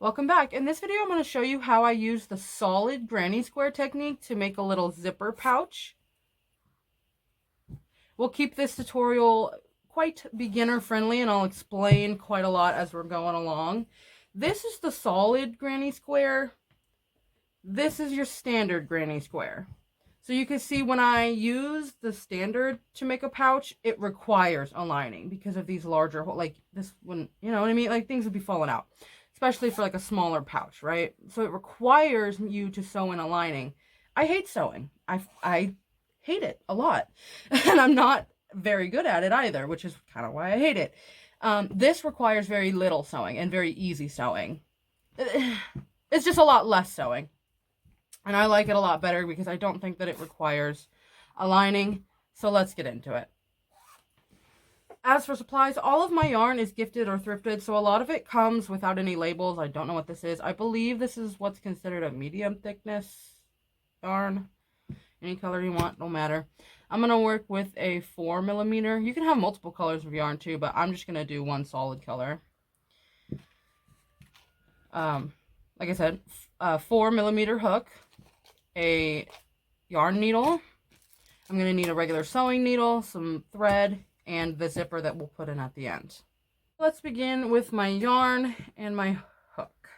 Welcome back. In this video, I'm going to show you how I use the solid granny square technique to make a little zipper pouch. We'll keep this tutorial quite beginner friendly and I'll explain quite a lot as we're going along. This is the solid granny square. This is your standard granny square. So you can see when I use the standard to make a pouch, it requires a lining because of these larger, like this one, you know what I mean? Like things would be falling out, especially for like a smaller pouch, right? So it requires you to sew in a lining. I hate sewing. I hate it a lot. And I'm not very good at it either, which is kind of why I hate it. This requires very little sewing and very easy sewing. It's just a lot less sewing. And I like it a lot better because I don't think that it requires a lining. So let's get into it. As for supplies, all of my yarn is gifted or thrifted, so a lot of it comes without any labels. I don't know what this is. I believe this is what's considered a medium thickness yarn. Any color you want, no matter. I'm going to work with a 4mm. You can have multiple colors of yarn too, but I'm just going to do one solid color. Like I said, a 4mm hook, a yarn needle. I'm going to need a regular sewing needle, some thread, and the zipper that we'll put in at the end. Let's begin with my yarn and my hook.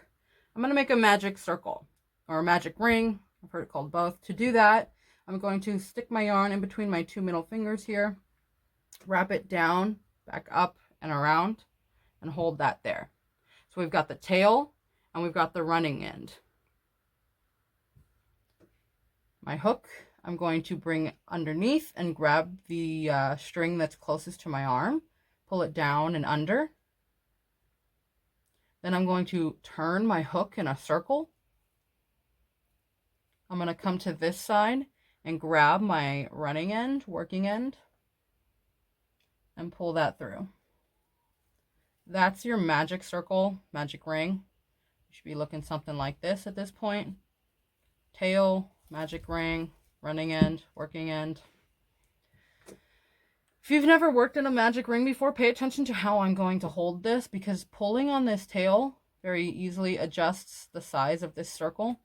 I'm going to make a magic circle or a magic ring. I've heard it called both. To do that, I'm going to stick my yarn in between my 2 middle fingers here, wrap it down, back up and around, and hold that there. So we've got the tail and we've got the running end. My hook, I'm going to bring underneath and grab the string that's closest to my arm, pull it down and under. Then I'm going to turn my hook in a circle. I'm going to come to this side and grab my running end, working end, and pull that through. That's your magic circle, magic ring. You should be looking something like this at this point. Tail, magic ring, running end, working end. If you've never worked in a magic ring before, pay attention to how I'm going to hold this, because pulling on this tail very easily adjusts the size of this circle.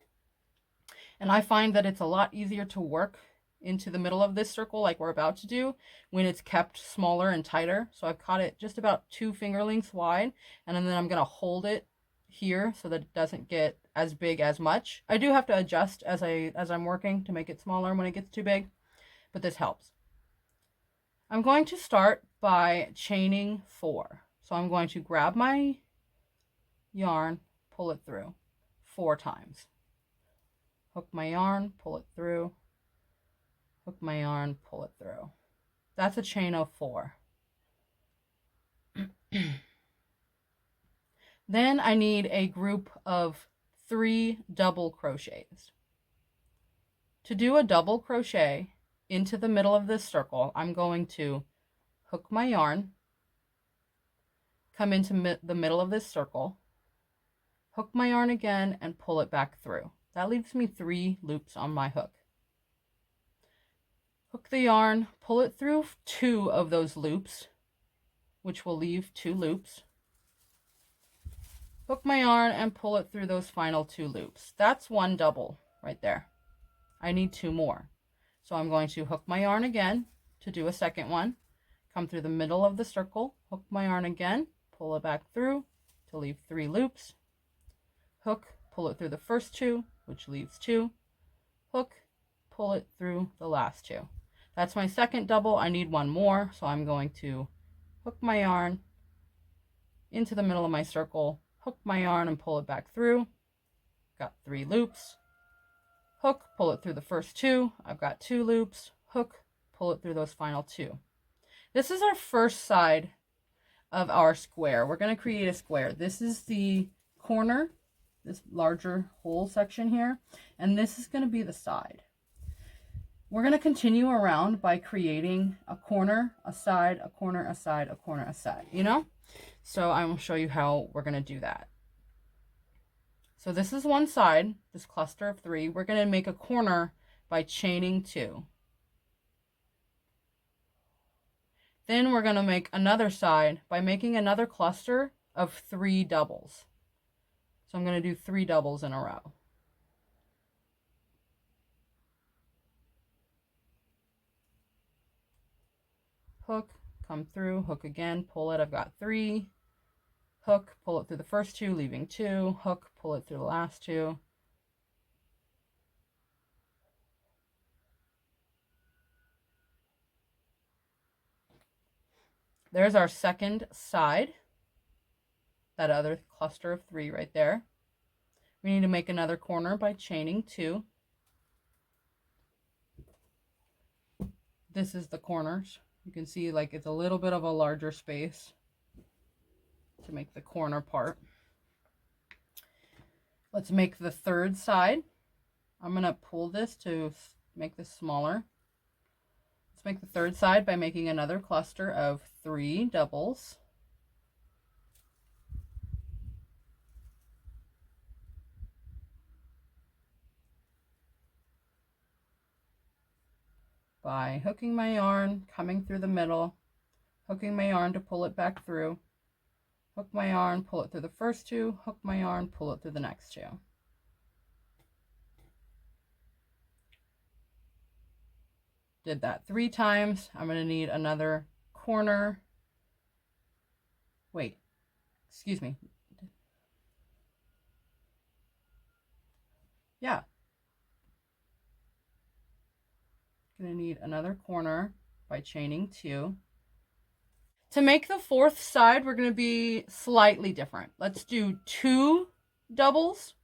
And I find that it's a lot easier to work into the middle of this circle like we're about to do when it's kept smaller and tighter. So I've caught it just about 2 finger lengths wide, and then I'm going to hold it here so that it doesn't get as big as much. I do have to adjust as I'm working to make it smaller when it gets too big, but this helps. I'm going to start by chaining 4. So I'm going to grab my yarn, pull it through 4 times. Hook my yarn, pull it through. Hook my yarn, pull it through. That's a chain of 4. Then I need a group of 3 double crochets. To do a double crochet into the middle of this circle, I'm going to hook my yarn, come into the middle of this circle, hook my yarn again, and pull it back through. That leaves me 3 loops on my hook. Hook the yarn, pull it through 2 of those loops, which will leave 2 loops. Hook my yarn and pull it through those final 2 loops. That's 1 double right there. I need 2 more. So I'm going to hook my yarn again to do a second one, come through the middle of the circle, hook my yarn again, pull it back through to leave 3 loops, hook, pull it through the first 2, which leaves 2, hook, pull it through the last 2. That's my second double. I need 1 more, so I'm going to hook my yarn into the middle of my circle, hook my yarn and pull it back through. Got 3 loops. Hook, pull it through the first 2. I've got 2 loops. Hook, pull it through those final 2. This is our first side of our square. We're going to create a square. This is the corner, this larger whole section here, and this is going to be the side. We're going to continue around by creating a corner, a side, a corner, a side, a corner, a side, you know? So I will show you how we're going to do that. So this is one side, this cluster of 3. We're going to make a corner by chaining 2. Then we're going to make another side by making another cluster of 3 doubles. So I'm going to do 3 doubles in a row. Hook, come through, hook again, pull it. I've got 3. Hook, pull it through the first 2, leaving 2. Hook, pull it through the last 2. There's our second side. That other cluster of 3 right there. We need to make another corner by chaining 2. This is the corners. You can see like it's a little bit of a larger space to make the corner part. Let's make the third side. I'm going to pull this to make this smaller. Let's make the third side by making another cluster of 3 doubles. By hooking my yarn, coming through the middle, hooking my yarn to pull it back through, hook my yarn, pull it through the first 2, hook my yarn, pull it through the next 2. Did that 3 times. I'm going to need another corner. Wait, excuse me. Yeah. Going to need another corner by chaining 2. To make the fourth side, we're going to be slightly different. Let's do 2 doubles.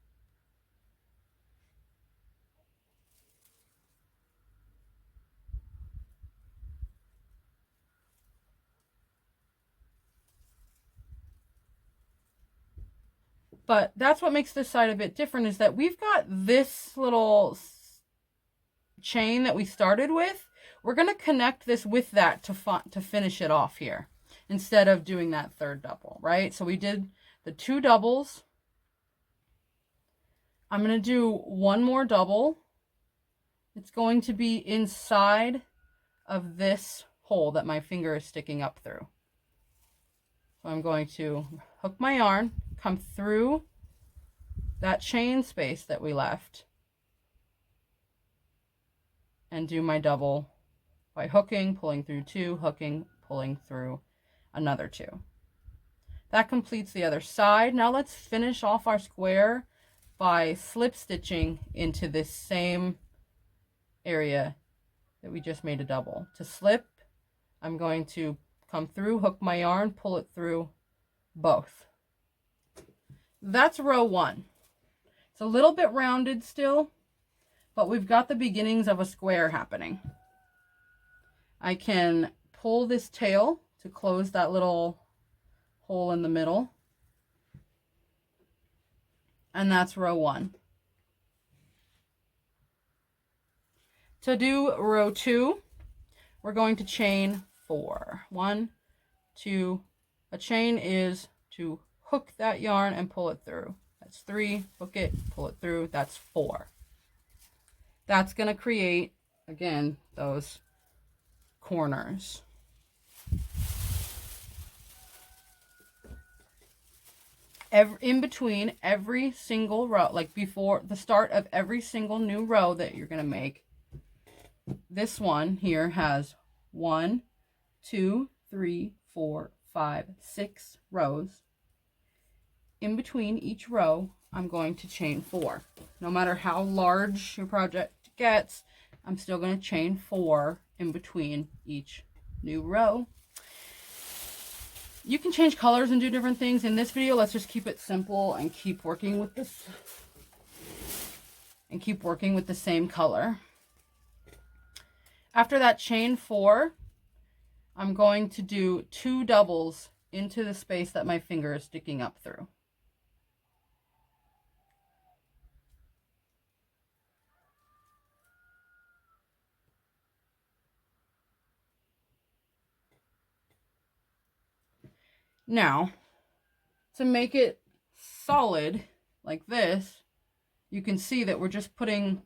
But that's what makes this side a bit different, is that we've got this little chain that we started with. We're going to connect this with that to finish it off here, instead of doing that third double, right? So we did the 2 doubles. I'm going to do 1 more double. It's going to be inside of this hole that my finger is sticking up through. So I'm going to hook my yarn, come through that chain space that we left, and do my double by hooking, pulling through 2, hooking, pulling through another 2. That completes the other side. Now let's finish off our square by slip stitching into this same area that we just made a double. To slip, I'm going to come through, hook my yarn, pull it through both. That's row 1. It's a little bit rounded still, but we've got the beginnings of a square happening. I can pull this tail to close that little hole in the middle, and that's row 1. To do row 2, we're going to chain 4. 1, 2, a chain is to hook that yarn and pull it through. That's 3, hook it, pull it through, that's 4. That's going to create, again, those corners. In between every single row, like before the start of every single new row that you're going to make, this one here has 1, 2, 3, 4, 5, 6 rows. In between each row, I'm going to chain 4. No matter how large your project gets, I'm still going to chain 4 in between each new row. You can change colors and do different things. In this video, let's just keep it simple and keep working with this and keep working with the same color. After that chain 4, I'm going to do 2 doubles into the space that my finger is sticking up through. Now, to make it solid like this, you can see that we're just putting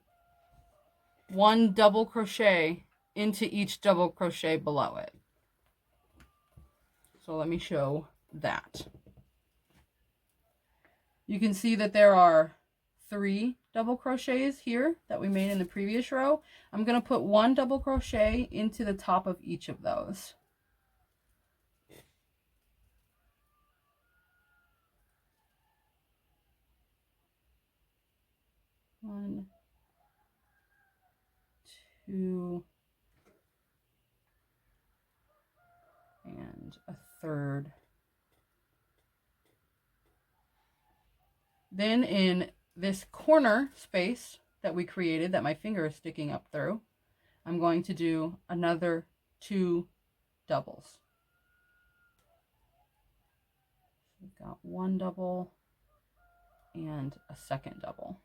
1 double crochet into each double crochet below it. So let me show that. You can see that there are 3 double crochets here that we made in the previous row. I'm going to put 1 double crochet into the top of each of those. One, 2, and a third. Then in this corner space that we created that my finger is sticking up through, I'm going to do another 2 doubles. We've got 1 double and a second double.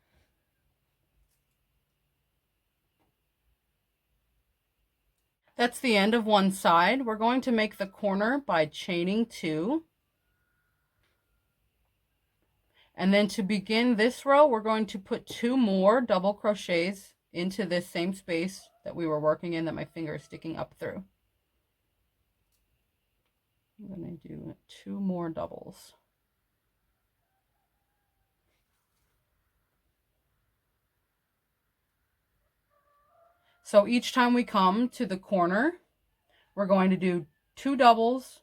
That's the end of one side. We're going to make the corner by chaining 2. And then to begin this row, we're going to put 2 more double crochets into this same space that we were working in that my finger is sticking up through. I'm going to do 2 more doubles. So each time we come to the corner, we're going to do 2 doubles,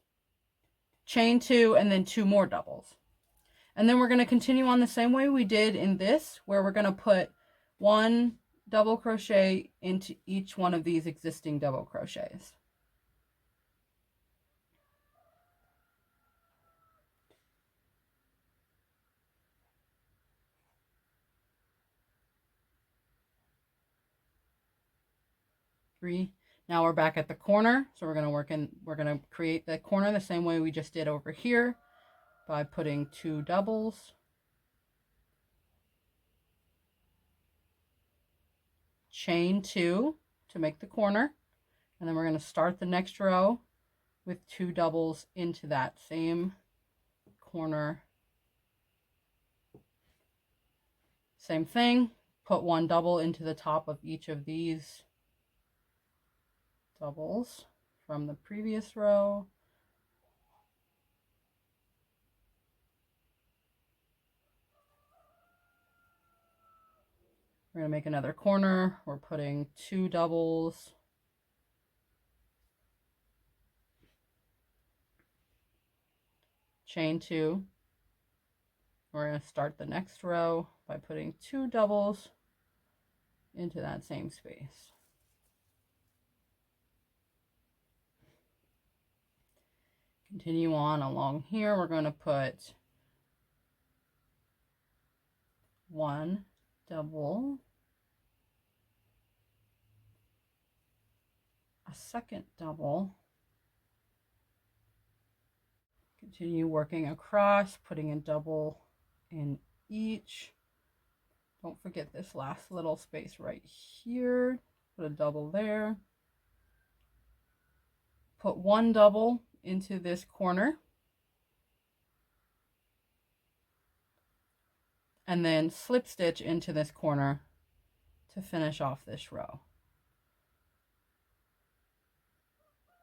chain 2, and then 2 more doubles. And then we're going to continue on the same way we did in this, where we're going to put 1 double crochet into each one of these existing double crochets. Now we're back at the corner, so we're going to create the corner the same way we just did over here by putting 2 doubles, chain 2 to make the corner, and then we're going to start the next row with 2 doubles into that same corner. Same thing, put 1 double into the top of each of these doubles from the previous row. We're going to make another corner. We're putting 2 doubles, chain 2. We're going to start the next row by putting 2 doubles into that same space. Continue on along here. We're going to put 1 double, a second double, continue working across, putting a double in each. Don't forget this last little space right here. Put a double there. Put 1 double into this corner. And then slip stitch into this corner to finish off this row.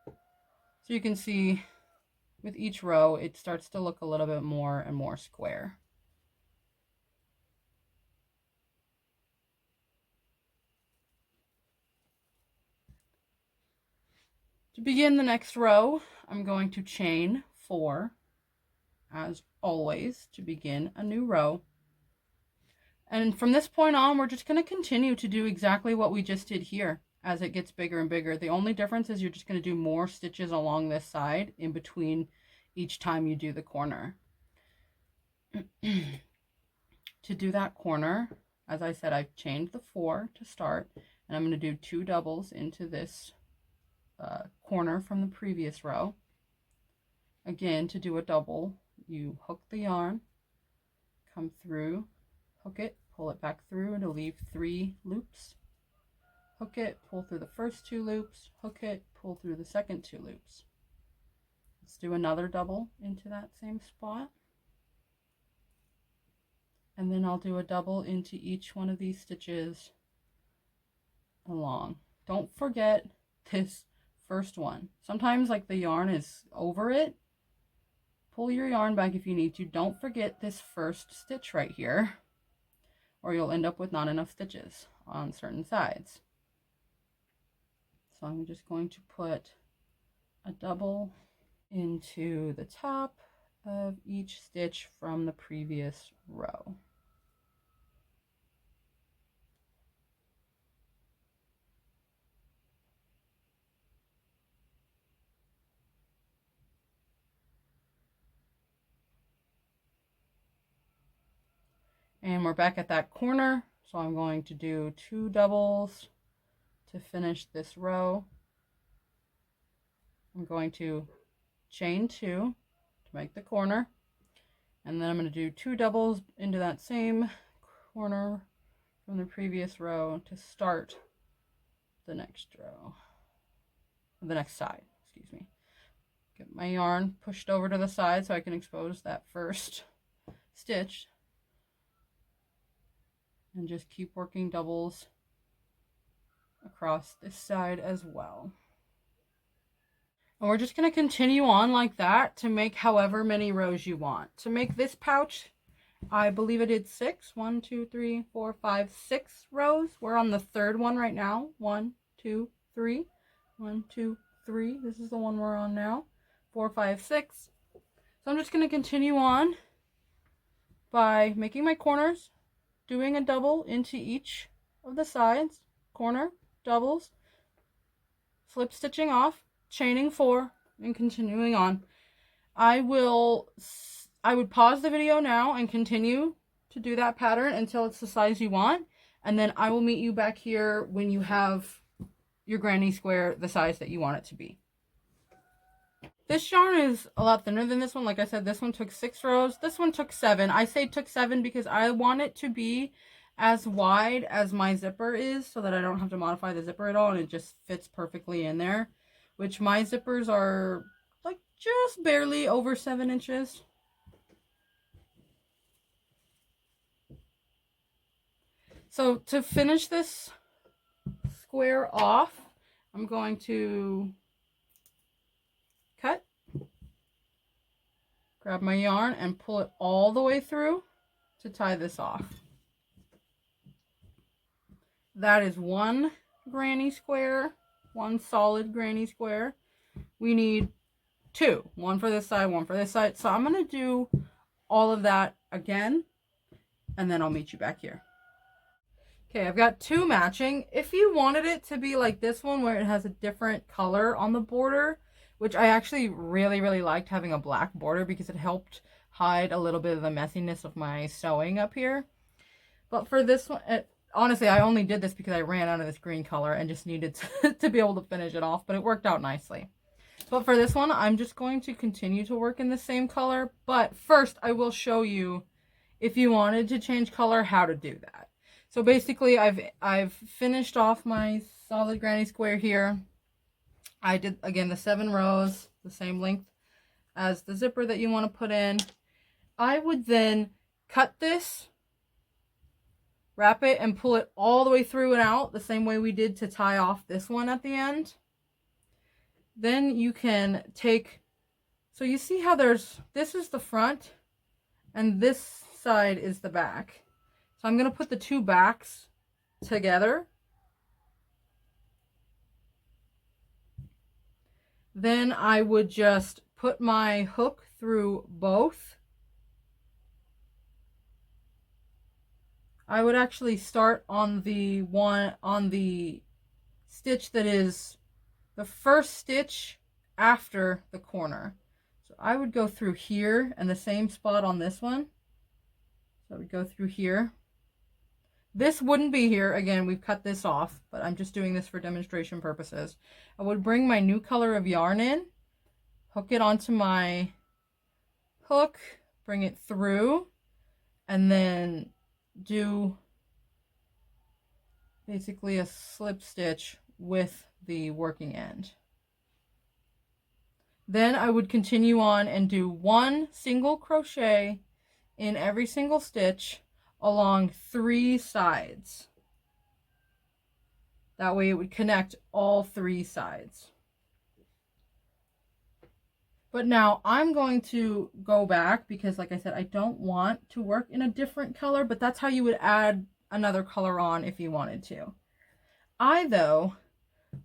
So you can see with each row, it starts to look a little bit more and more square. To begin the next row, I'm going to chain 4, as always, to begin a new row. And from this point on, we're just going to continue to do exactly what we just did here as it gets bigger and bigger. The only difference is you're just going to do more stitches along this side in between each time you do the corner. To do that corner, as I said, I've chained the 4 to start, and I'm going to do 2 doubles into this corner from the previous row. Again, to do a double, you hook the yarn, come through, hook it, pull it back through to leave 3 loops. Hook it, pull through the first 2 loops, hook it, pull through the second 2 loops. Let's do another double into that same spot. And then I'll do a double into each one of these stitches along. Don't forget this first one. Sometimes like the yarn is over it, pull your yarn back if you need to. Don't forget this first stitch right here, or you'll end up with not enough stitches on certain sides. So I'm just going to put a double into the top of each stitch from the previous row. And we're back at that corner, so I'm going to do 2 doubles to finish this row. I'm going to chain 2 to make the corner, and then I'm going to do 2 doubles into that same corner from the previous row to start the next row, the next side, excuse me. Get my yarn pushed over to the side so I can expose that first stitch, and just keep working doubles across this side as well. And we're just going to continue on like that to make however many rows you want. To make this pouch, I believe I did 6. 1, 2, 3, 4, 5, 6 rows. We're on the 3rd one right now. 1, 2, 3. 1, 2, 3. This is the one we're on now. 4, 5, 6. So I'm just going to continue on by making my corners, doing a double into each of the sides, corner, doubles, slip stitching off, chaining 4, and continuing on. I would pause the video now and continue to do that pattern until it's the size you want, and then I will meet you back here when you have your granny square the size that you want it to be. This yarn is a lot thinner than this one. Like I said, this one took 6 rows. This one took 7. I say took 7 because I want it to be as wide as my zipper is so that I don't have to modify the zipper at all, and it just fits perfectly in there, which my zippers are like just barely over 7 inches. So to finish this square off, I'm going to cut, grab my yarn and pull it all the way through to tie this off. That is one granny square, one solid granny square. We need 2, one for this side, one for this side. So I'm going to do all of that again, and then I'll meet you back here. Okay, I've got 2 matching. If you wanted it to be like this one where it has a different color on the border, which I actually really liked having a black border because it helped hide a little bit of the messiness of my sewing up here. But for this one, honestly, I only did this because I ran out of this green color and just needed to be able to finish it off, but it worked out nicely. But for this one, I'm just going to continue to work in the same color. But first, I will show you, if you wanted to change color, how to do that. So basically, I've finished off my solid granny square here. I did, again, the 7 rows, the same length as the zipper that you want to put in. I would then cut this, wrap it, and pull it all the way through and out, the same way we did to tie off this one at the end. Then you can take, so you see how this is the front, and this side is the back. So I'm going to put the 2 backs together. Then I would just put my hook through both. I would actually start on the stitch that is the first stitch after the corner. So I would go through here and the same spot on this one. So I would go through here. This wouldn't be here. Again, we've cut this off, but I'm just doing this for demonstration purposes. I would bring my new color of yarn in, hook it onto my hook, bring it through, and then do basically a slip stitch with the working end. Then I would continue on and do 1 single crochet in every single stitch along 3 sides. That way it would connect all 3 sides. But now I'm going to go back because, like I said, I don't want to work in a different color, but that's how you would add another color on if you wanted to. I, though,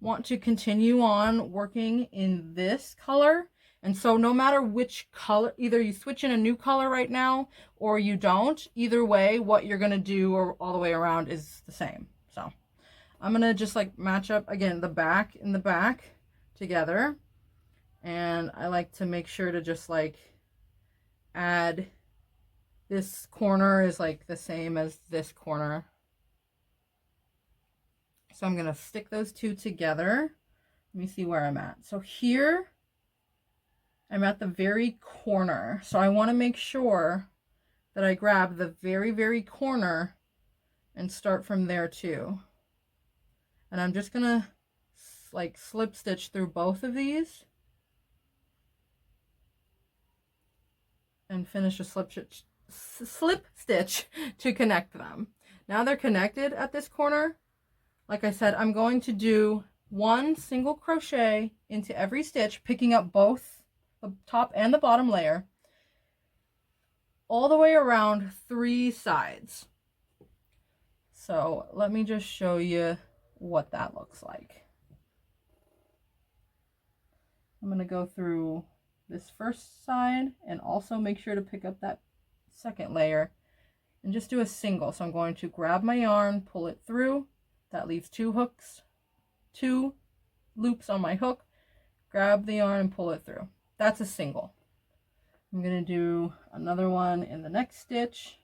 want to continue on working in this color. And so no matter which color, either you switch in a new color right now or you don't, either way, what you're going to do or all the way around is the same. So I'm going to just like match up again, the back and the back together. And I like to make sure to just like add, this corner is like the same as this corner. So I'm going to stick those two together. Let me see where I'm at. So here I'm at the very corner. So I want to make sure that I grab the very, very corner and start from there too. And I'm just going to like slip stitch through both of these and finish a slip stitch to connect them. Now they're connected at this corner. Like I said, I'm going to do one single crochet into every stitch, picking up both the top and the bottom layer, all the way around 3 sides. So let me just show you what that looks like. I'm going to go through this first side and also make sure to pick up that second layer and just do a single. So I'm going to grab my yarn, pull it through. That leaves 2 hooks, 2 loops on my hook, grab the yarn and pull it through. That's a single. I'm going to do another one in the next stitch.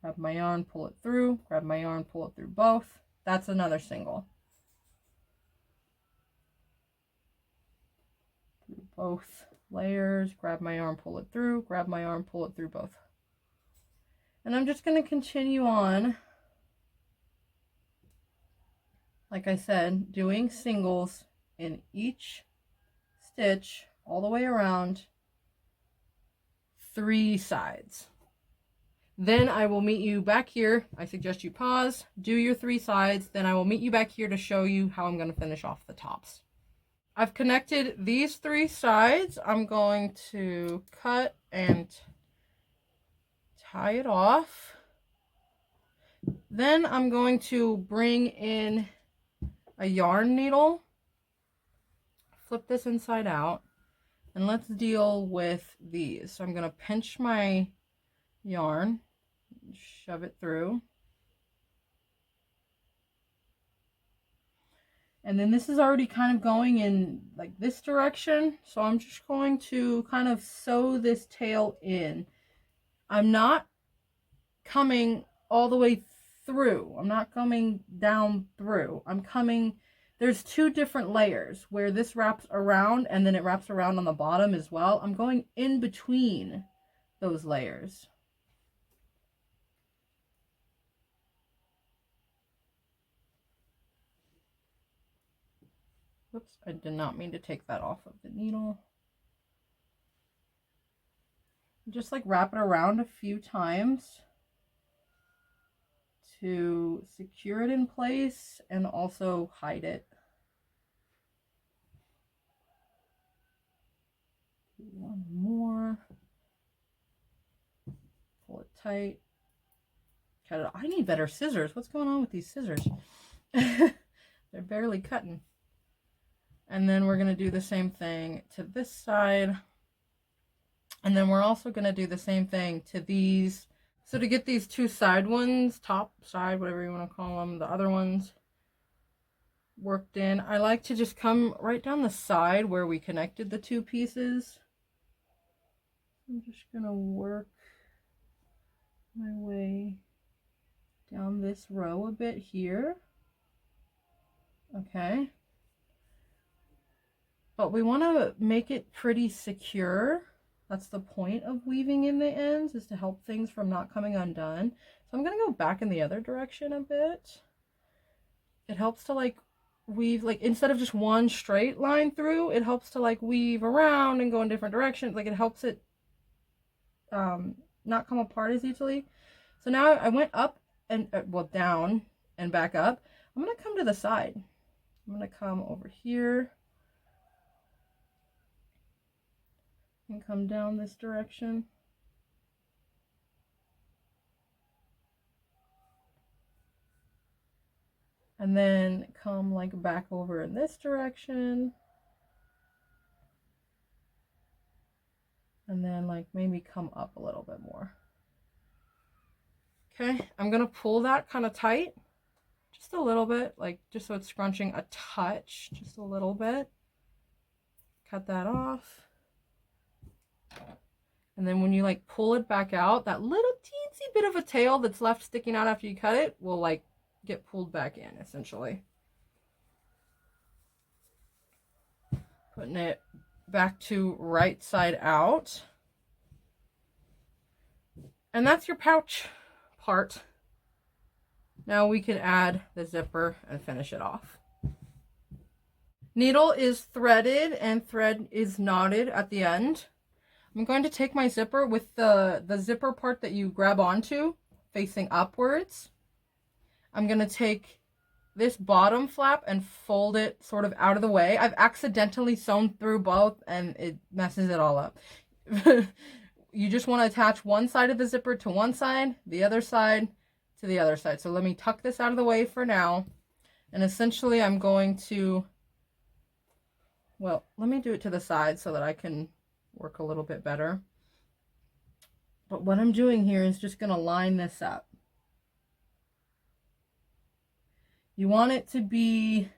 Grab my yarn, pull it through, grab my yarn, pull it through both. That's another single. Through both layers, grab my yarn, pull it through, grab my yarn, pull it through both. And I'm just going to continue on, like I said, doing singles in each stitch all the way around 3 sides. Then I will meet you back here. I suggest you pause, do your 3 sides, then I will meet you back here to show you how I'm going to finish off the tops. I've connected these 3 sides. I'm going to cut and tie it off. Then I'm going to bring in a yarn needle, flip this inside out, and let's deal with these. So I'm going to pinch my yarn, shove it through. And then this is already kind of going in like this direction. So I'm just going to kind of sew this tail in. I'm not coming all the way through. I'm not coming down through. I'm coming, there's 2 different layers where this wraps around and then it wraps around on the bottom as well. I'm going in between those layers. Whoops, I did not mean to take that off of the needle. Just like wrap it around a few times to secure it in place and also hide it. One more. Pull it tight. Cut it. I need better scissors. What's going on with these scissors? They're barely cutting. And then we're going to do the same thing to this side. And then we're also going to do the same thing to these. So to get these 2 side ones, top, side, whatever you want to call them, the other ones worked in, I like to just come right down the side where we connected the 2 pieces. I'm just going to work my way down this row a bit here. Okay. But we want to make it pretty secure. That's the point of weaving in the ends, is to help things from not coming undone. So I'm going to go back in the other direction a bit. It helps to like weave, like instead of just one straight line through, it helps to like weave around and go in different directions. Like it helps it not come apart as easily. So now I went up and well, down and back up. I'm going to come to the side. I'm going to come over here. and come down this direction. And then come like back over in this direction. And then like maybe come up a little bit more. Okay, I'm gonna pull that kind of tight, just a little bit, like just so it's scrunching a touch, just a little bit. Cut that off. And then when you like pull it back out, that little teensy bit of a tail that's left sticking out after you cut it will like get pulled back in, essentially. Putting it back to right side out. And that's your pouch part. Now we can add the zipper and finish it off. Needle is threaded and thread is knotted at the end. I'm going to take my zipper with the zipper part that you grab onto facing upwards. I'm going to take this bottom flap and fold it sort of out of the way. I've accidentally sewn through both and it messes it all up. You just want to attach one side of the zipper to one side, the other side to the other side. So let me tuck this out of the way for now. And essentially I'm going to, well, let me do it to the side so that I can work a little bit better. But what I'm doing here is just going to line this up. You want it to be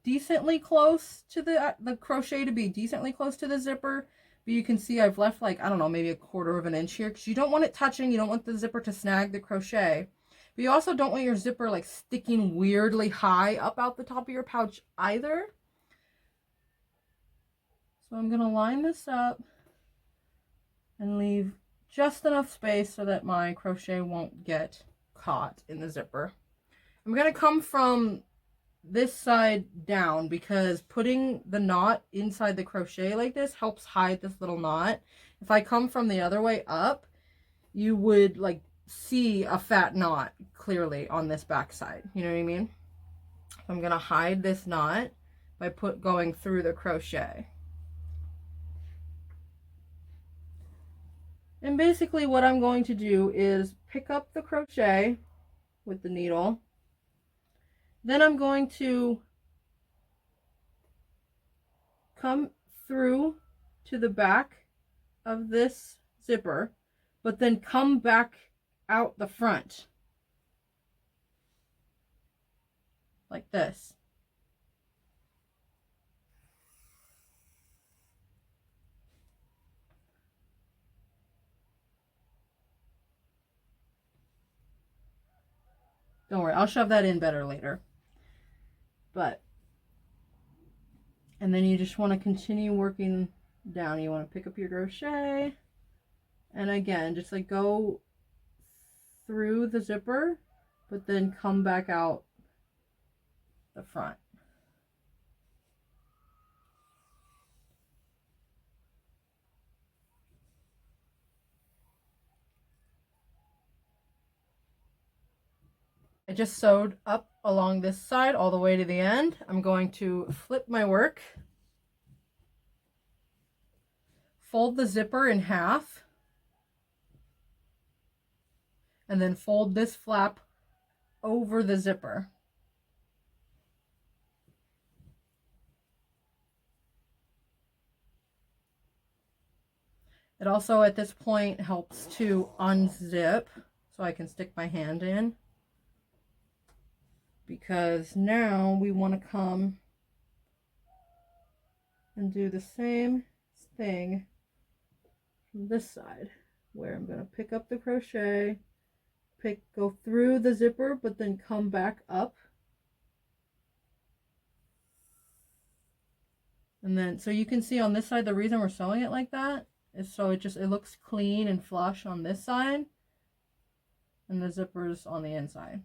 decently close to the crochet, to be decently close to the zipper. But you can see I've left like, I don't know, maybe a 1/4 of an inch here because you don't want it touching. You don't want the zipper to snag the crochet. But you also don't want your zipper like sticking weirdly high up out the top of your pouch either. So I'm going to line this up and leave just enough space so that my crochet won't get caught in the zipper. I'm going to come from this side down because putting the knot inside the crochet like this helps hide this little knot. If I come from the other way up, you would like see a fat knot clearly on this back side. You know what I mean? I'm going to hide this knot by going through the crochet. And basically what I'm going to do is pick up the crochet with the needle. Then I'm going to come through to the back of this zipper, but then come back out the front. Like this. Don't worry, I'll shove that in better later. But, and then you just want to continue working down. You want to pick up your crochet. And again, just like go through the zipper, but then come back out the front. I just sewed up along this side all the way to the end. I'm going to flip my work, fold the zipper in half, and then fold this flap over the zipper. It also at this point helps to unzip so I can stick my hand in. Because now we want to come and do the same thing from this side, where I'm going to pick up the crochet, go through the zipper, but then come back up. And then, so you can see on this side, the reason we're sewing it like that is so it looks clean and flush on this side, and the zipper's on the inside.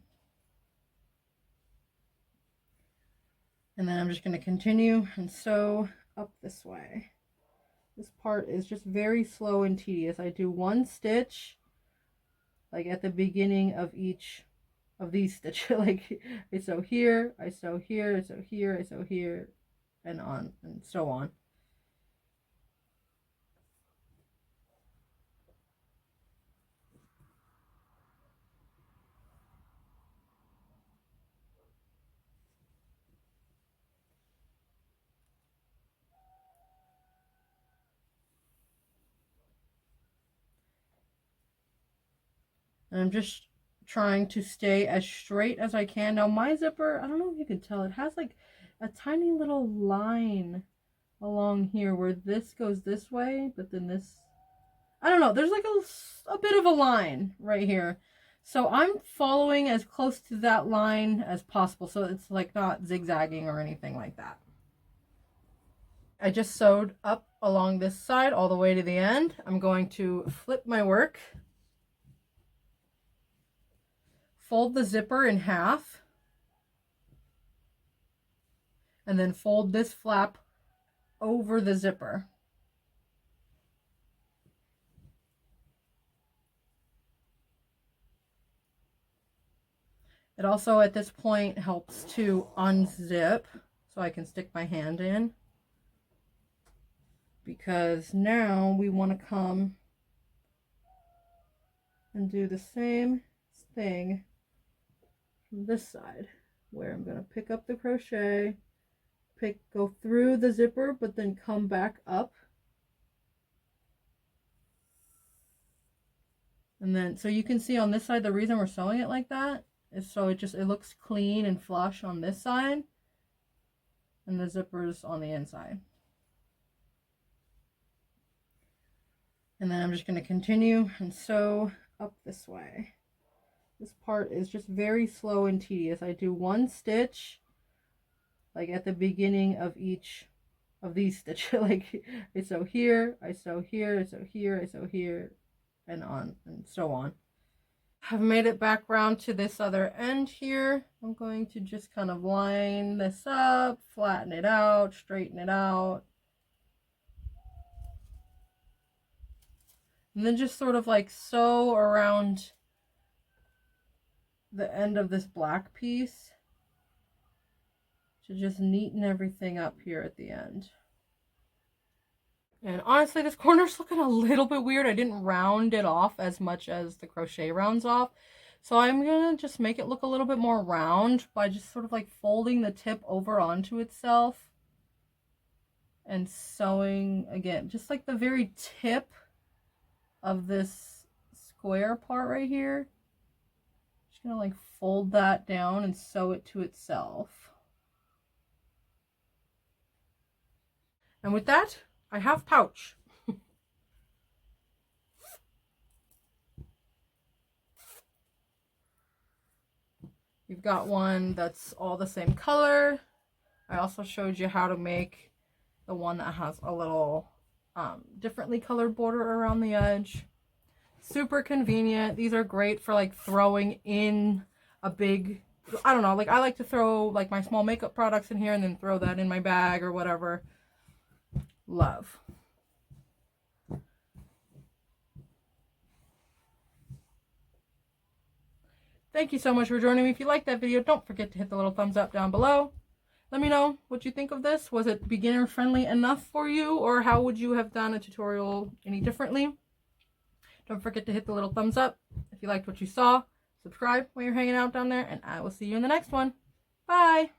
And then I'm just going to continue and sew up this way. This part is just very slow and tedious. I do one stitch, like at the beginning of each of these stitches. Like I sew here, I sew here, I sew here, I sew here, and on, and so on. And I'm just trying to stay as straight as I can. Now my zipper, I don't know if you can tell, it has like a tiny little line along here where this goes this way, but then this, I don't know, there's like a bit of a line right here. So I'm following as close to that line as possible, so it's like not zigzagging or anything like that. I just sewed up along this side all the way to the end. I'm going to flip my work, fold the zipper in half, and then fold this flap over the zipper. It also at this point helps to unzip so I can stick my hand in, because now we want to come and do the same thing from this side, where I'm going to pick up the crochet, go through the zipper, but then come back up. And then, so you can see on this side, the reason we're sewing it like that is so it looks clean and flush on this side, and the zipper's on the inside. And then I'm just going to continue and sew up this way. This part is just very slow and tedious. I do one stitch like at the beginning of each of these stitches. Like I sew here, I sew here, I sew here, I sew here, and on and so on. I've made it back round to this other end here. I'm going to just kind of line this up, flatten it out, straighten it out. And then just sort of like sew around the end of this black piece to just neaten everything up here at the end. And honestly, this corner's looking a little bit weird. I didn't round it off as much as the crochet rounds off. So I'm gonna just make it look a little bit more round by just sort of like folding the tip over onto itself and sewing again, just like the very tip of this square part right here. Just gonna like fold that down and sew it to itself. And with that, I have pouch. You've got one that's all the same color. I also showed you how to make the one that has a little differently colored border around the edge. Super convenient. These are great for like throwing in a big, I don't know, like I like to throw like my small makeup products in here and then throw that in my bag or whatever. Love. Thank you so much for joining me. If you liked that video, don't forget to hit the little thumbs up down below. Let me know what you think of this. Was it beginner friendly enough for you, or how would you have done a tutorial any differently? Don't forget to hit the little thumbs up if you liked what you saw. Subscribe while you're hanging out down there, and I will see you in the next one. Bye!